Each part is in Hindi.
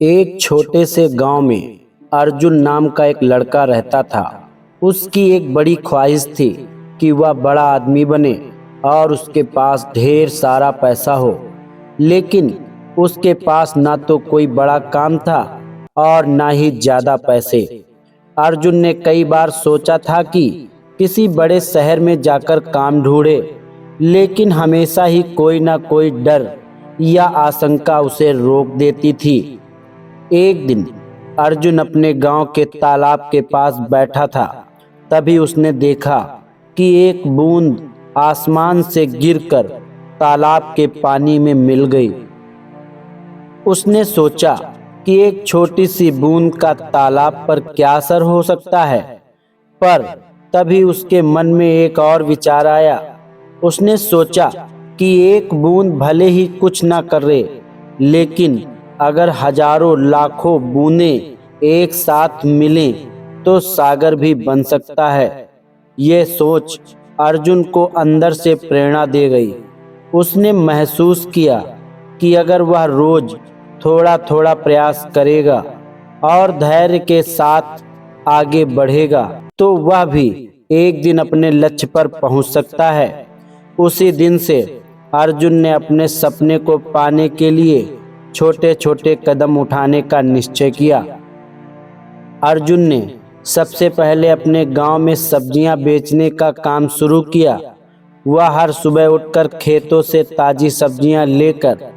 एक छोटे से गांव में अर्जुन नाम का एक लड़का रहता था। उसकी एक बड़ी ख्वाहिश थी कि वह बड़ा आदमी बने और उसके पास ढेर सारा पैसा हो। लेकिन उसके पास ना तो कोई बड़ा काम था और ना ही ज्यादा पैसे। अर्जुन ने कई बार सोचा था कि किसी बड़े शहर में जाकर काम ढूंढे, लेकिन हमेशा ही कोई ना कोई डर या आशंका उसे रोक देती थी। एक दिन अर्जुन अपने गांव के तालाब के पास बैठा था। तभी उसने देखा कि एक बूंद आसमान से गिरकर तालाब के पानी में मिल गई। उसने सोचा कि एक छोटी सी बूंद का तालाब पर क्या असर हो सकता है, पर तभी उसके मन में एक और विचार आया। उसने सोचा कि एक बूंद भले ही कुछ ना करे, लेकिन अगर हजारों लाखों बूंदें एक साथ मिलें तो सागर भी बन सकता है। यह सोच अर्जुन को अंदर से प्रेरणा दे गई। उसने महसूस किया कि अगर वह रोज थोड़ा थोड़ा प्रयास करेगा और धैर्य के साथ आगे बढ़ेगा तो वह भी एक दिन अपने लक्ष्य पर पहुंच सकता है। उसी दिन से अर्जुन ने अपने सपने को पाने के लिए छोटे छोटे कदम उठाने का निश्चय किया। अर्जुन ने सबसे पहले अपने गांव में सब्जियां बेचने का काम शुरू किया। वह हर सुबह उठकर खेतों से ताजी सब्जियां लेकर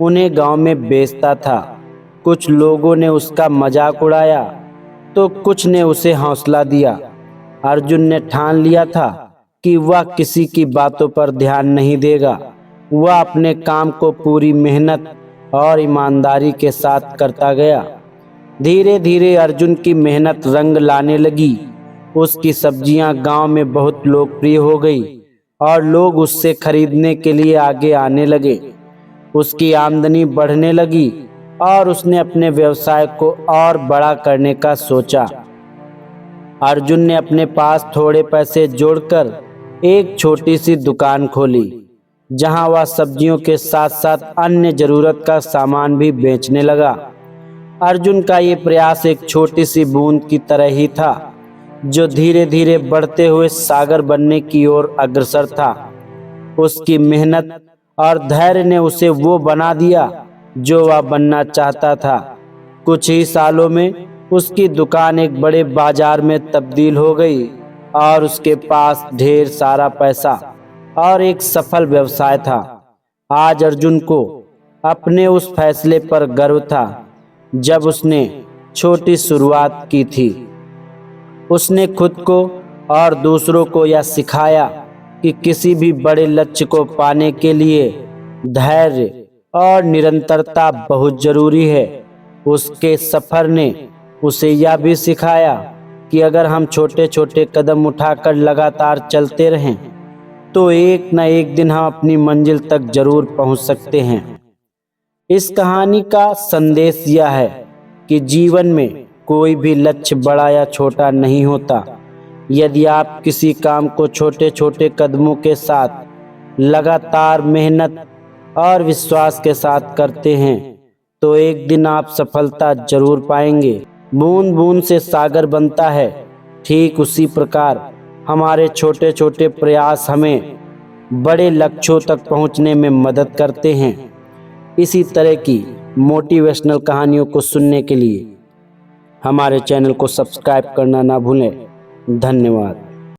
उन्हें गांव में बेचता था। कुछ लोगों ने उसका मजाक उड़ाया तो कुछ ने उसे हौसला दिया। अर्जुन ने ठान लिया था कि वह किसी की बातों पर ध्यान नहीं देगा। वह अपने काम को पूरी मेहनत और ईमानदारी के साथ करता गया। धीरे धीरे अर्जुन की मेहनत रंग लाने लगी। उसकी सब्जियां गांव में बहुत लोकप्रिय हो गई और लोग उससे खरीदने के लिए आगे आने लगे। उसकी आमदनी बढ़ने लगी और उसने अपने व्यवसाय को और बड़ा करने का सोचा। अर्जुन ने अपने पास थोड़े पैसे जोड़कर एक छोटी सी दुकान खोली, जहां वह सब्जियों के साथ साथ अन्य जरूरत का सामान भी बेचने लगा। अर्जुन का ये प्रयास एक छोटी सी बूंद की तरह ही था, जो धीरे धीरे बढ़ते हुए सागर बनने की ओर अग्रसर था। उसकी मेहनत और धैर्य ने उसे वो बना दिया जो वह बनना चाहता था। कुछ ही सालों में उसकी दुकान एक बड़े बाजार में तब्दील हो गई और उसके पास ढेर सारा पैसा और एक सफल व्यवसाय था। आज अर्जुन को अपने उस फैसले पर गर्व था जब उसने छोटी शुरुआत की थी। उसने खुद को और दूसरों को यह सिखाया कि किसी भी बड़े लक्ष्य को पाने के लिए धैर्य और निरंतरता बहुत जरूरी है। उसके सफर ने उसे यह भी सिखाया कि अगर हम छोटे छोटे कदम उठाकर लगातार चलते रहें तो एक न एक दिन हम अपनी मंजिल तक जरूर पहुंच सकते हैं। इस कहानी का संदेश यह है कि जीवन में कोई भी लक्ष्य बड़ा या छोटा नहीं होता। यदि आप किसी काम को छोटे छोटे कदमों के साथ लगातार मेहनत और विश्वास के साथ करते हैं तो एक दिन आप सफलता जरूर पाएंगे। बूंद बूंद से सागर बनता है। ठीक उसी प्रकार हमारे छोटे छोटे प्रयास हमें बड़े लक्ष्यों तक पहुंचने में मदद करते हैं। इसी तरह की मोटिवेशनल कहानियों को सुनने के लिए हमारे चैनल को सब्सक्राइब करना ना भूलें। धन्यवाद।